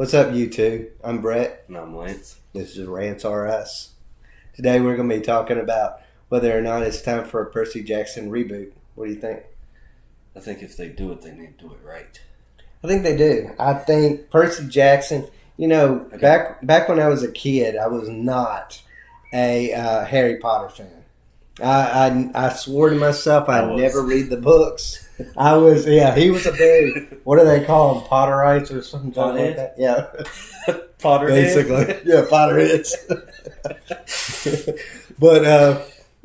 What's up, you two? I'm Brett. And I'm Lance. This is Rants R Us. Today we're going to be talking about whether or not it's time for a Percy Jackson reboot. What do you think? I think if they do it, they need to do it right. I think they do. I think Percy Jackson, back when I was a kid, I was not a Harry Potter fan. I swore to myself I'd never read the books. He was a very, what do they call them, Potterites or something like that? Yeah. Potterhead? Basically. Yeah, Potterheads. But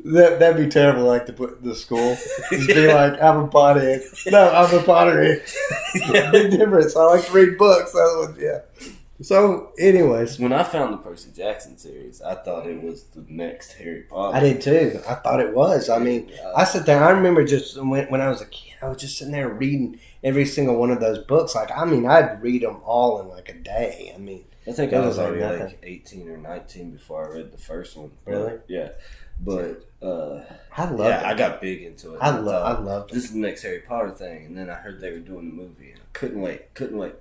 that'd be terrible, like, to put in the school. Just be like, I'm a pothead. No, I'm a Potterhead. Big difference. I like to read books. So, anyways. When I found the Percy Jackson series, I thought it was the next Harry Potter. I did too. I thought it was. I mean, I sat there. I remember just when I was a kid, I was just sitting there reading every single one of those books. I'd read them all in like a day. I think I was already like 18 or 19 before I read the first one. Really? Yeah. But I loved it. I got big into it. I loved it. This is the next Harry Potter thing, and then I heard they were doing the movie, and I couldn't wait.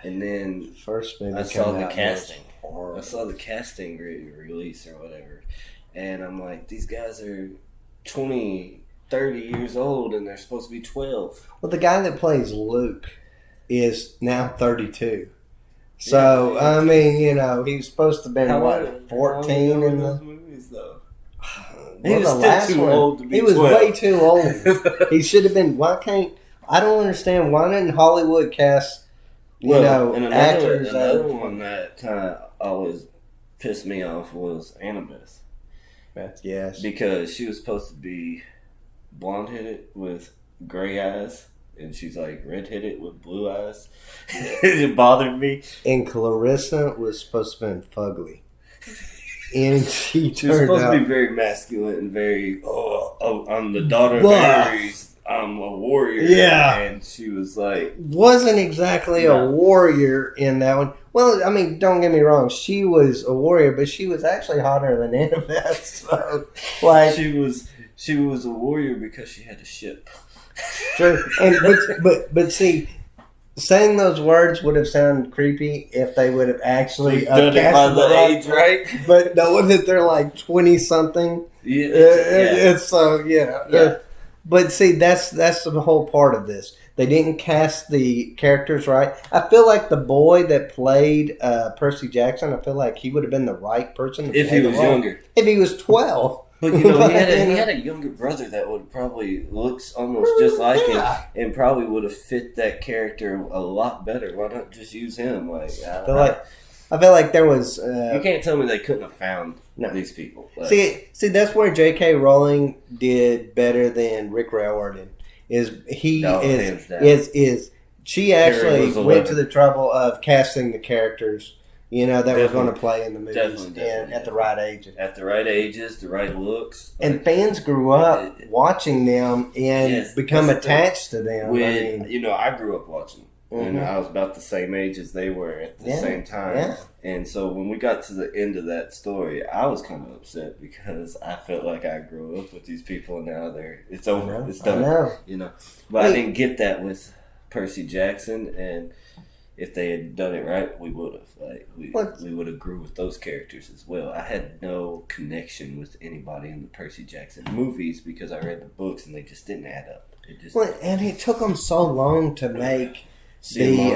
And then first movie I saw the casting. I saw the casting release or whatever, and I'm like, these guys are 20, 30 years old, and they're supposed to be 12. Well, the guy that plays Luke is now 32. So, he's supposed to have been, 14 in the movies, though? He was still too old to be 12. He was way too old. He should have been. I don't understand. Why didn't Hollywood cast, actors? Another one that kind of always pissed me off was Annabeth. Yes. Because she was supposed to be blonde-headed with gray eyes. And she's like redheaded with blue eyes. It bothered me. And Clarissa was supposed to have been fugly. And she was supposed to be very masculine and very, I'm the daughter of Ares. I'm a warrior. Yeah. And she was like... Wasn't exactly a warrior in that one. Well, don't get me wrong. She was a warrior, but she was actually hotter than Annabeth. So, She was a warrior because she had a ship. True. But see, saying those words would have sounded creepy if they would have actually done it by the age, right? But knowing that they're like 20-something, But see, that's the whole part of this. They didn't cast the characters right. I feel like the boy that played Percy Jackson, I feel like he would have been the right person to if he was younger. If he was 12. But he had a younger brother that would probably looks almost just like him, and probably would have fit that character a lot better. Why not just use him? I feel like there was. You can't tell me they couldn't have found these people. See, that's where J.K. Rowling did better than Rick Riordan. She actually went to the trouble of casting the characters. That were going to play in the movies and at the right ages. At the right ages, the right looks. And fans grew up watching them and become attached to them. I grew up watching them. Mm-hmm. And I was about the same age as they were at the same time. Yeah. And so when we got to the end of that story, I was kind of upset because I felt like I grew up with these people and now it's over. It's done. But I didn't get that with Percy Jackson, and if they had done it right, we would have. We would have grew with those characters as well. I had no connection with anybody in the Percy Jackson movies because I read the books and they just didn't add up. And it took them so long to make they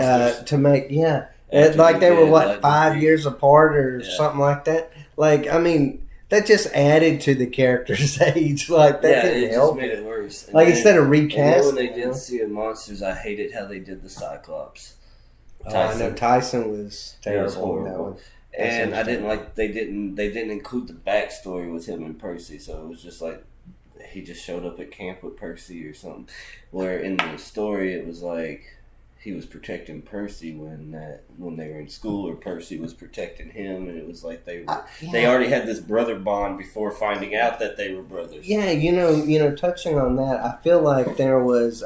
were 5 years apart or something like that. That just added to the character's age. That didn't help. Just made it worse. Instead of recasting, when they did Sea of Monsters, I hated how they did the Cyclops. I know Tyson was terrible in that one. And I didn't like they didn't include the backstory with him and Percy, so it was just like he just showed up at camp with Percy or something. Where in the story it was like he was protecting Percy when they were in school, or Percy was protecting him, and it was like they already had this brother bond before finding out that they were brothers. Yeah, touching on that, I feel like there was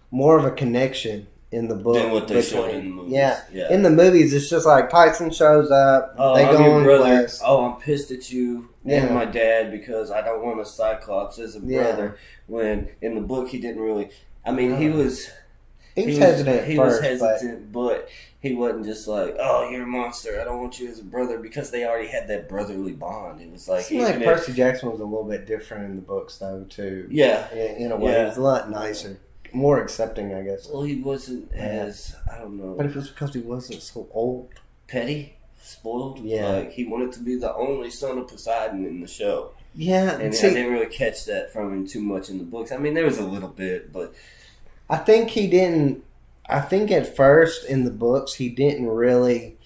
more of a connection in the book than what they showed in the movies. Yeah, in the movies it's just like Tyson shows up, they go on quest. I'm pissed at you and my dad because I don't want a Cyclops as a brother. When in the book he didn't really. He was. He was hesitant at He first, was hesitant, but he wasn't just like, "Oh, you're a monster. I don't want you as a brother," because they already had that brotherly bond. It was like, it seemed like Percy Jackson was a little bit different in the books, though, too. Yeah, in a way, he was a lot nicer, more accepting, I guess. Well, he wasn't as, I don't know, but it was because he wasn't so old, petty, spoiled. Yeah, like he wanted to be the only son of Poseidon in the show. Yeah, and I didn't really catch that from him too much in the books. I mean, there was a little bit, but I think he didn't. I think at first in the books he didn't really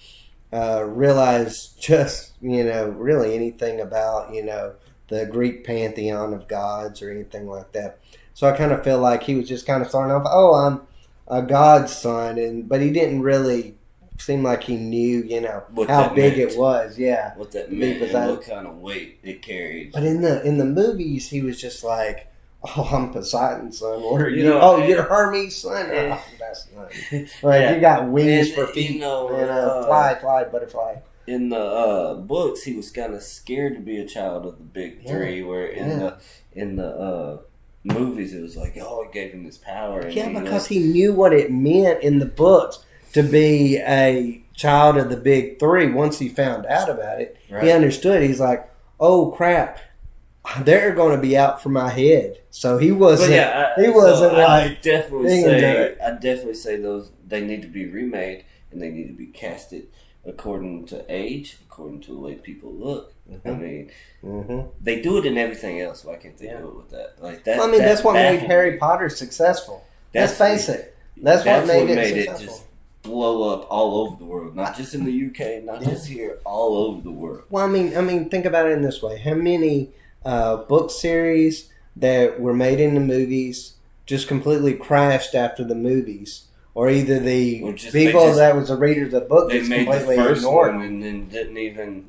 realize just really anything about the Greek pantheon of gods or anything like that. So I kind of feel like he was just kind of starting off. Oh, I'm a god's son, but he didn't really seem like he knew how big it was. Yeah, what that meant and what kind of weight it carried. But in the movies, he was just like, "Oh, I'm Poseidon's son." Or you're Hermes' son. Oh, that's nice. Like you got wings for feet. Fly, butterfly. In the books, he was kind of scared to be a child of the big three. Where in the movies, it was like, oh, it gave him this power. And because he knew what it meant in the books to be a child of the big three. Once he found out about it, he understood. He's like, "Oh crap, they're going to be out for my head." So he wasn't. I definitely say those they need to be remade and they need to be casted according to age, according to the way people look. Mm-hmm. I mean, they do it in everything else. Why can't they do it with that? Like that. Well, I mean, that's what made Harry Potter successful. Let's face it. That's what made it successful. Just blow up all over the world, not just in the UK, not just here, all over the world. Well, I mean, think about it in this way: how many book series that were made into movies just completely crashed after the movies, or either the people that was the readers of the book they just made completely the first ignored one and then didn't even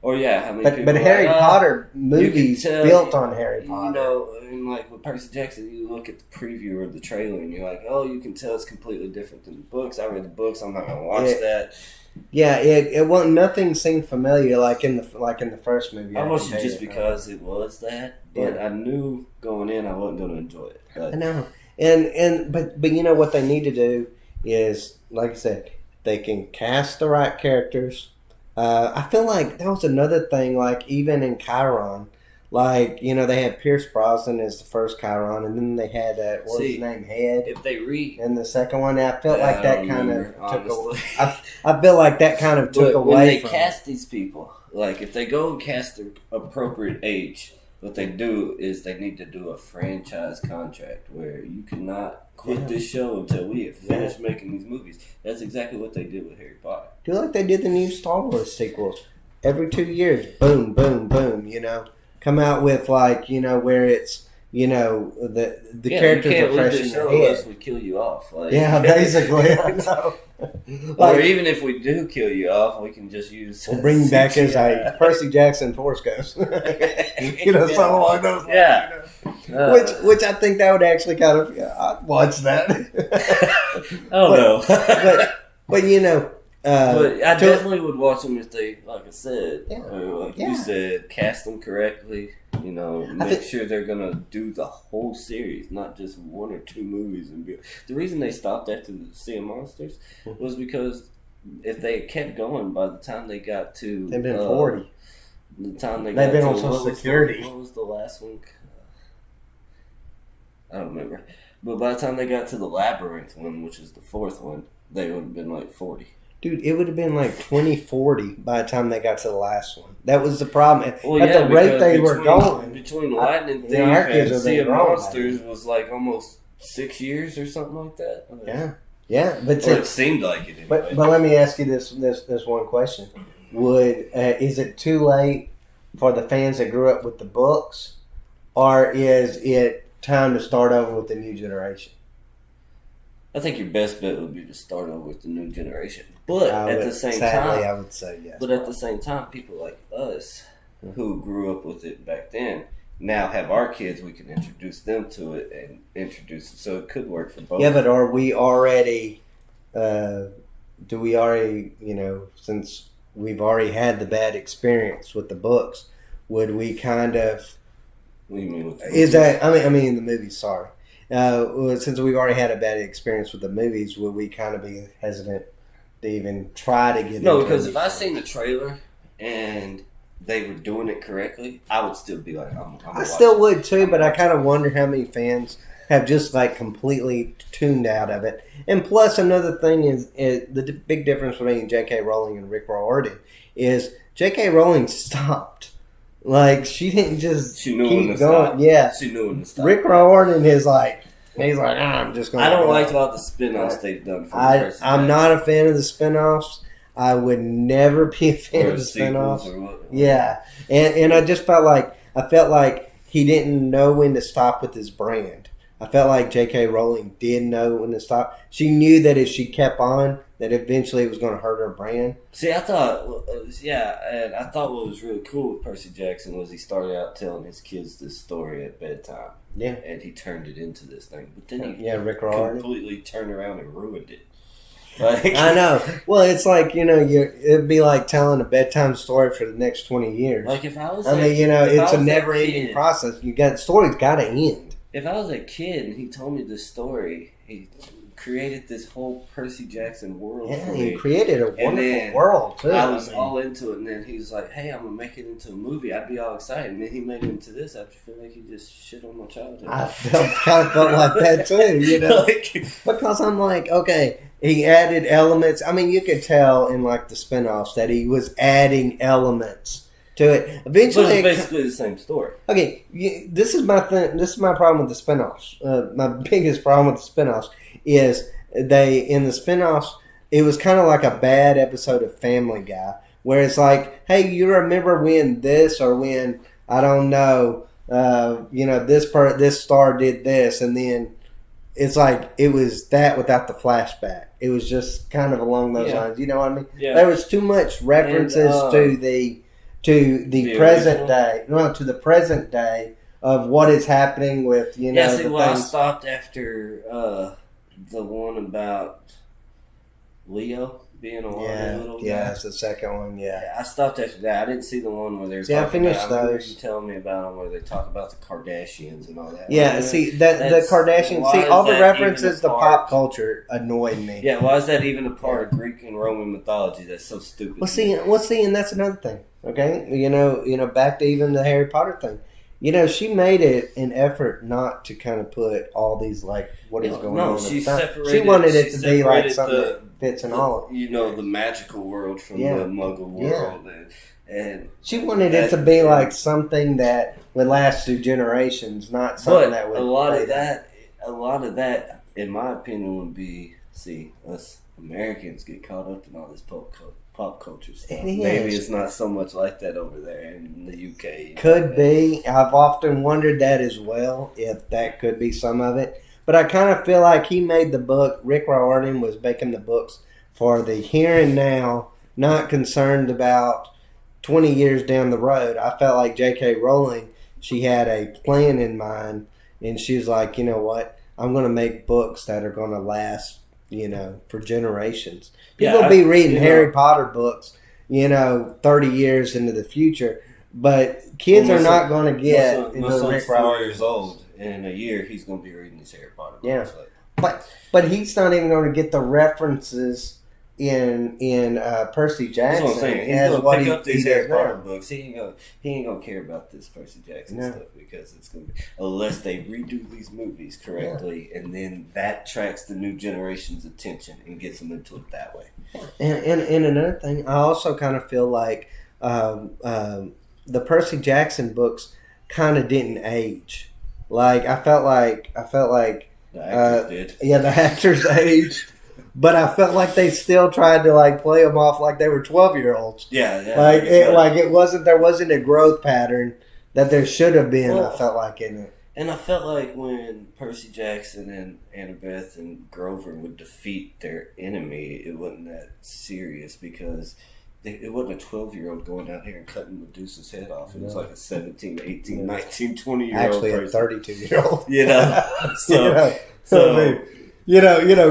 or how many but Harry Potter movies built on Harry Potter. And like with Percy Jackson, you look at the preview or the trailer and you're like, oh, you can tell it's completely different than the books. I read the books, I'm not gonna watch that. Yeah, it wasn't. Nothing seemed familiar like in the first movie. I watched it just because it was that, but I knew going in I wasn't gonna enjoy it. I know, but you know what they need to do is, like I said, they can cast the right characters. I feel like that was another thing. Like even in Chiron, like they had Pierce Brosnan as the first Chiron, and then they had what's his name, Head. If they in the second one, I felt like that kind of took away. I feel like that kind of took away. When they cast these people, like if they go and cast the appropriate age, what they do is they need to do a franchise contract where you cannot quit this show until we have finished making these movies. That's exactly what they did with Harry Potter. Do like they did the new Star Wars sequels. Every 2 years, boom, boom, boom, come out with where it's the characters are fresh in their head. Unless we kill you off. Basically. I know. Or even if we do kill you off, we can just use. We'll bring you back as a Percy Jackson Force Ghost. Something along those lines. Which I think that would actually kind of. I'd watch that. No. But but I definitely would watch them if they, like I said, you said, cast them correctly. Make sure they're gonna do the whole series, not just one or two movies. The reason they stopped after the Sea of Monsters was because if they had kept going, by the time they got to they've been 40. The time they've been on Social Security. What was the last one? I don't remember. But by the time they got to the Labyrinth one, which is the fourth one, they would have been like 40. Dude, it would have been like 2040 by the time they got to the last one. That was the problem. At the rate they were going. Between Lightning Thief and Sea of Monsters was like almost 6 years or something like that. Yeah. But it seemed like it anyway. But let me ask you this one question. Is it too late for the fans that grew up with the books? Or is it time to start over with the new generation? I think your best bet would be to start over with the new generation. But at the same time, I would say yes. But at the same time, people like us who grew up with it back then now have our kids. We can introduce them to it and introduce it, so it could work for both. Yeah, but are we already? Do we already? Since we've already had the bad experience with the books, would we kind of? What do you mean with the movies? I mean in the movies. Sorry. since we've already had a bad experience with the movies, would we kind of be hesitant to even try to get No, because if I seen the trailer and they were doing it correctly, I would still be like, I still would too, but I kind of wonder how many fans have just like completely tuned out of it. And plus, another thing is the big difference between J.K. Rowling and Rick Riordan is J.K. Rowling stopped. Like, she didn't just keep going. Stop. Yeah. She knew when to stop. Rick Riordan is like, he's like, I'm just going to... I don't like about the spin-offs they've done for Percy I'm not a fan of the spin-offs. I would never be a fan of the spin-offs. Yeah. And I just felt like he didn't know when to stop with his brand. I felt like J.K. Rowling did know when to stop. She knew that if she kept on, that eventually it was going to hurt her brand. See, I thought what was really cool with Percy Jackson was he started out telling his kids this story at bedtime. Yeah. And he turned it into this thing. But then he Rick Riordan completely turned around and ruined it. Like, I know. Well, it's like, it'd be like telling a bedtime story for the next 20 years. Like if I was it's a never-ending process. Story's got to end. If I was a kid and he told me this story, he created this whole Percy Jackson world for me. He created a wonderful world, too. I was all into it, and then he was like, hey, I'm going to make it into a movie. I'd be all excited. And then he made it into this. I feel like he just shit on my childhood. I kind of felt like that, too, because I'm like, okay, he added elements. I mean, you could tell in, like, the spinoffs that he was adding elements to it. Eventually, but it's basically the same story. Okay, this is my thing. This is my problem with the spinoffs. My biggest problem with the spinoffs is in the spinoffs, it was kind of like a bad episode of Family Guy, where it's like, hey, you remember when this or when I don't know, this star did this, and then it's like it was that without the flashback. It was just kind of along those lines. You know what I mean? Yeah. There was too much references to the present day. No, to the present day of what is happening with, I stopped after the one about Leo being a little guy. Yeah, it's the second one, yeah. I stopped after that. I didn't see the one where there's I finished those. You telling me about them where they talk about the Kardashians and all that. Yeah, the Kardashians, all the references to pop culture annoyed me. Yeah, why is that even a part of Greek and Roman mythology? That's so stupid. Well, see, and that's another thing. Okay, back to even the Harry Potter thing. She made it an effort not to kind of put all these what is going on. She wanted it to be like something that fits in all. The magical world from the Muggle world, and she wanted it to be like something that would last through generations, not something that would. A lot of that, in my opinion, would be us Americans get caught up in all this pop culture stuff. Maybe it's not so much like that over there in the UK. Could be. I've often wondered that as well, if that could be some of it. But I kind of feel like he made the book, Rick Riordan was making the books for the here and now, not concerned about 20 years down the road. I felt like J.K. Rowling, she had a plan in mind, and she was like, you know what, I'm going to make books that are going to last, for generations. People will be reading Harry Potter books, 30 years into the future, but kids are not going to get into Rick Riordan. 4 years old. In a year, he's going to be reading these Harry Potter books. Yeah, but he's not even going to get the references in Percy Jackson. That's what I'm saying. He's going to pick up these Harry Potter books. He ain't going to care about this Percy Jackson stuff because it's going to be, unless they redo these movies correctly, and then that attracts the new generation's attention and gets them into it that way. And another thing, I also kind of feel like the Percy Jackson books kind of didn't age. Like I felt like the actors did. Yeah, the actors aged. But I felt like they still tried to play them off like they were 12-year-olds. Yeah. There wasn't a growth pattern that there should have been. I felt like in it. And I felt like when Percy Jackson and Annabeth and Grover would defeat their enemy, it wasn't that serious because it wasn't a 12-year-old going out here and cutting Medusa's head off. It was like a 17, 18, 19, 20-year-old Actually, person. A 32-year-old.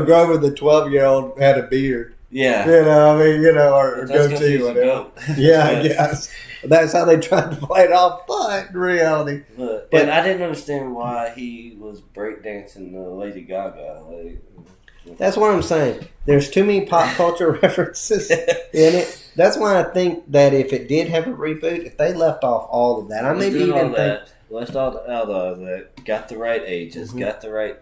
Grover, the 12-year-old, had a beard. Yeah. Or goatee, whatever. Yeah, I guess. That's how they tried to play it off, but in reality. But But I didn't understand why he was breakdancing Lady Gaga. That's what I'm saying. There's too many pop culture references in it. That's why I think that if it did have a reboot, if they left off all of that, I maybe even think left out of that, got the right ages, got the right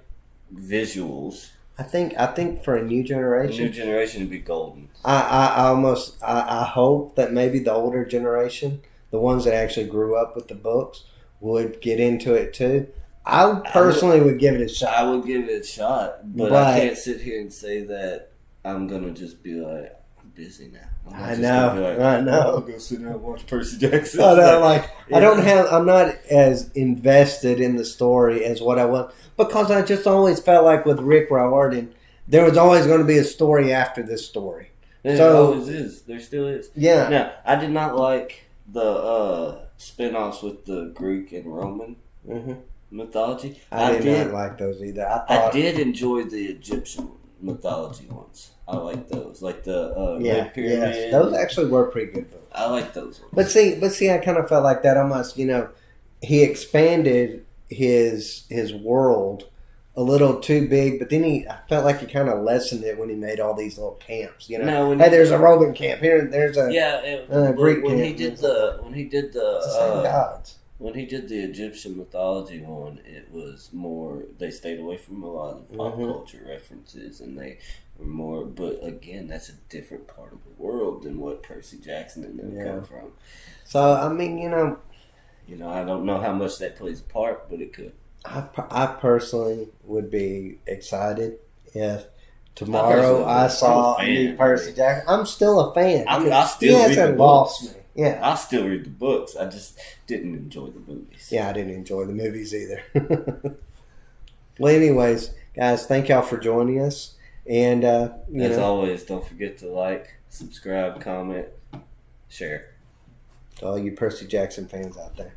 visuals. I think for a new generation, would be golden. I hope that maybe the older generation, the ones that actually grew up with the books, would get into it too. I personally would give it a shot. I would give it a shot, but I can't sit here and say that I'm gonna just be like, I'm busy now. I know. I'll go sit down and watch Percy Jackson. I'm not as invested in the story as what I was, because I just always felt like with Rick Riordan, there was always going to be a story after this story. There always is. There still is. Yeah. Now, I did not like the spin-offs with the Greek and Roman mythology. I did not like those either. I did enjoy the Egyptian mythology ones. I like those, like the Red Pyramid. Yes. Those actually were pretty good books. I like those ones. But see, I kind of felt like that almost. He expanded his world a little too big, but then I felt like he kind of lessened it when he made all these little camps. There's a Roman camp here. There's a Greek camp. When he did the same gods. When he did the Egyptian mythology one, it was more, they stayed away from a lot of pop culture references, and they were more, but again, that's a different part of the world than what Percy Jackson and them come from. So, I mean, I don't know how much that plays a part, but it could. I personally would be excited if tomorrow I saw a new Percy Jackson. I'm still a fan. He hasn't lost me. Yeah, I still read the books. I just didn't enjoy the movies. Yeah, I didn't enjoy the movies either. Well, anyways, guys, thank y'all for joining us. And as always, don't forget to like, subscribe, comment, share. To all you Percy Jackson fans out there.